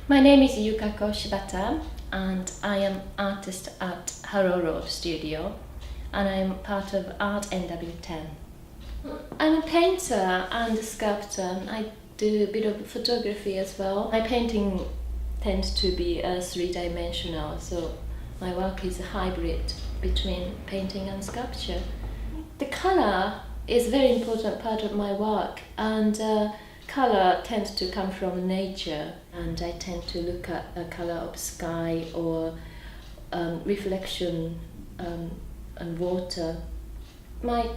My name is Yukako Shibata and I am artist at Harrow Road Studio and I'm part of Art NW10. I'm a painter and a sculptor. I do a bit of photography as well. My painting tends to be three-dimensional, so my work is a hybrid between painting and sculpture. The color is a very important part of my work, and color tends to come from nature, and I tend to look at the color of sky or reflection and water. My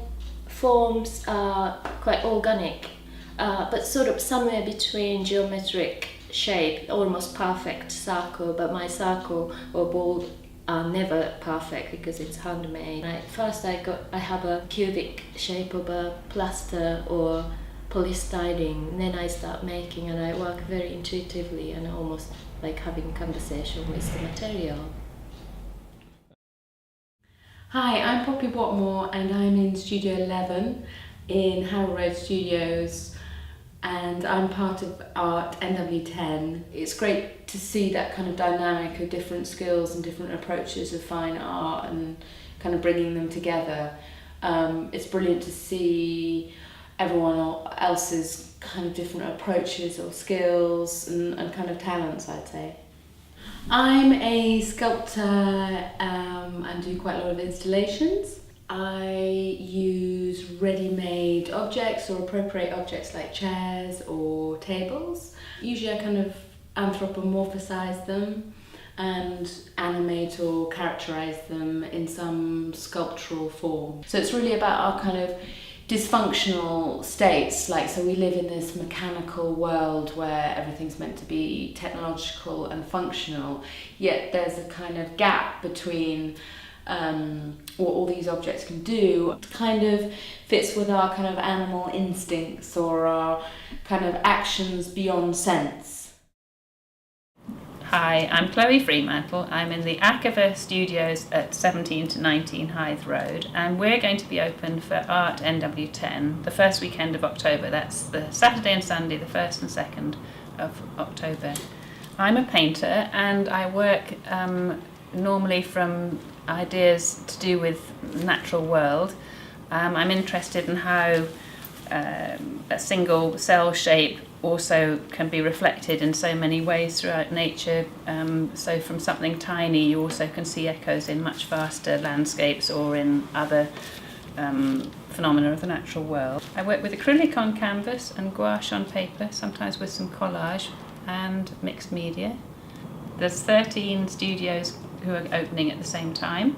forms are quite organic, but sort of somewhere between geometric shape, almost perfect circle, but my circle or ball are never perfect because it's handmade. First I have a cubic shape of a plaster or polystyrene, then I start making and I work very intuitively and almost like having conversation with the material. Hi, I'm Poppy Watmore and I'm in Studio 11 in Harrow Road Studios, and I'm part of Art NW10. It's great to see that kind of dynamic of different skills and different approaches of fine art and kind of bringing them together. It's brilliant to see everyone else's kind of different approaches or skills and kind of talents, I'd say. I'm a sculptor and do quite a lot of installations. I use ready-made objects or appropriate objects like chairs or tables. Usually I kind of anthropomorphisize them and animate or characterize them in some sculptural form. So it's really about our kind of dysfunctional states, so we live in this mechanical world where everything's meant to be technological and functional, yet there's a kind of gap between what all these objects can do. It kind of fits with our kind of animal instincts or our kind of actions beyond sense. Hi, I'm Chloe Fremantle. I'm in the Akava Studios at 17 to 19 Hythe Road, and we're going to be open for Art NW10 the first weekend of October. That's the Saturday and Sunday, the 1st and 2nd of October. I'm a painter and I work normally from ideas to do with the natural world. I'm interested in how a single cell shape also can be reflected in so many ways throughout nature. So from something tiny you also can see echoes in much vaster landscapes or in other phenomena of the natural world. I work with acrylic on canvas and gouache on paper, sometimes with some collage and mixed media. There's 13 studios who are opening at the same time,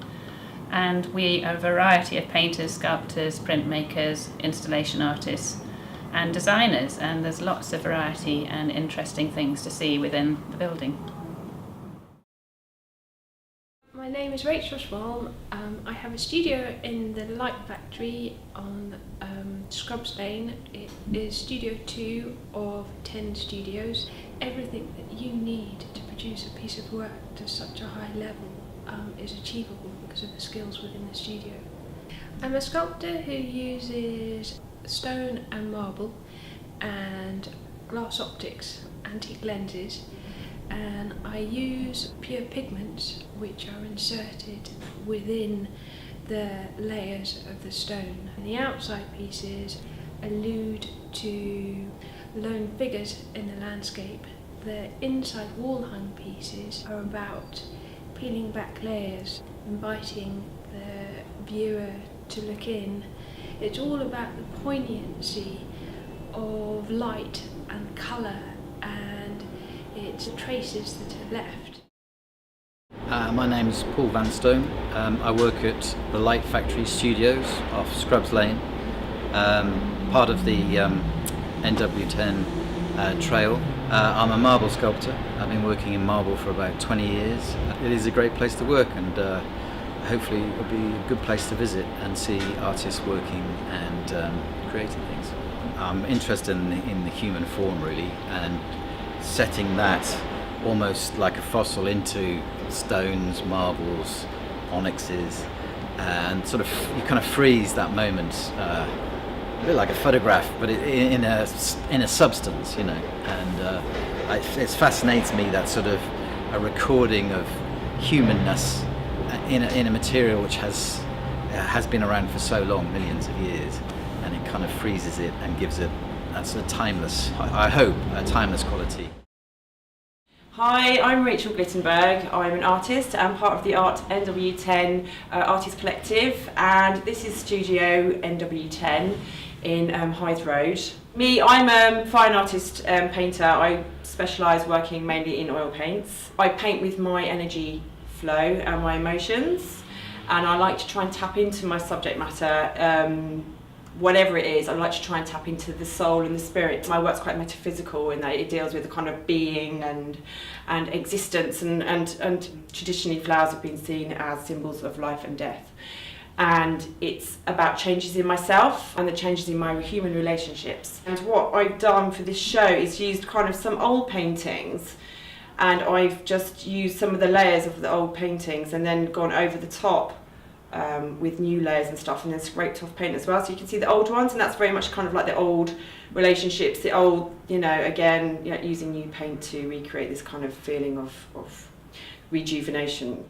and we are a variety of painters, sculptors, printmakers, installation artists and designers, and there's lots of variety and interesting things to see within the building. My name is Rachel Schwalm. I have a studio in the Light Factory on Scrubs Lane. It is Studio 2 of 10 studios. Everything that you need to produce a piece of work to such a high level is achievable because of the skills within the studio. I'm a sculptor who uses stone and marble and glass optics, antique lenses, and I use pure pigments which are inserted within the layers of the stone. And the outside pieces allude to lone figures in the landscape. The inside wall hung pieces are about peeling back layers, inviting the viewer to look in. It's all about the poignancy of light and colour, and it's the traces that are left. My name is Paul Vanstone. I work at the Light Factory Studios off Scrubs Lane, part of the NW10 trail. I'm a marble sculptor. I've been working in marble for about 20 years. It is a great place to work, and hopefully it'll be a good place to visit and see artists working and creating things. I'm interested in the human form really, and setting that almost like a fossil into stones, marbles, onyxes, and sort of you kind of freeze that moment a bit like a photograph, but in a substance, you know. And it fascinates me, that sort of a recording of humanness in a material which has been around for so long, millions of years, and it kind of freezes it and gives it a sort of timeless, I hope, a timeless quality. Hi, I'm Rachel Glittenberg. I'm an artist and part of the Art NW10 Artist Collective, and this is Studio NW10 in Hythe Road. Me, I'm a fine artist painter. I specialise working mainly in oil paints. I paint with my energy flow and my emotions, and I like to try and tap into my subject matter. Whatever it is, I like to try and tap into the soul and the spirit. My work's quite metaphysical in that it deals with the kind of being and existence, and traditionally flowers have been seen as symbols of life and death. And it's about changes in myself and the changes in my human relationships. And what I've done for this show is used kind of some old paintings, and I've just used some of the layers of the old paintings and then gone over the top with new layers and stuff, and then scraped off paint as well, so you can see the old ones, and that's very much kind of like the old relationships, the old, you know, again, you know, using new paint to recreate this kind of feeling of rejuvenation.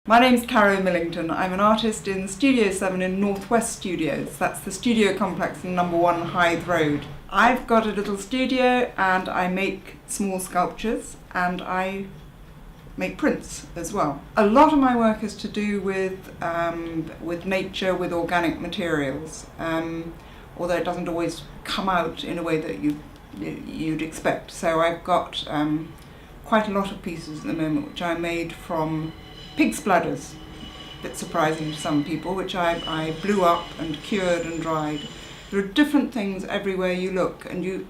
My name's Carol Millington. I'm an artist in Studio 7 in Northwest Studios. That's the studio complex in number 1 Hythe Road. I've got a little studio and I make small sculptures and I make prints as well. A lot of my work is to do with nature, with organic materials, although it doesn't always come out in a way that you'd expect. So I've got quite a lot of pieces at the moment which I made from pig's bladders, a bit surprising to some people, which I blew up and cured and dried. There are different things everywhere you look, and you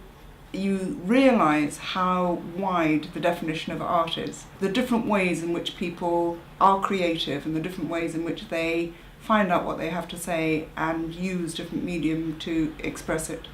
realise how wide the definition of art is. The different ways in which people are creative and the different ways in which they find out what they have to say and use different medium to express it.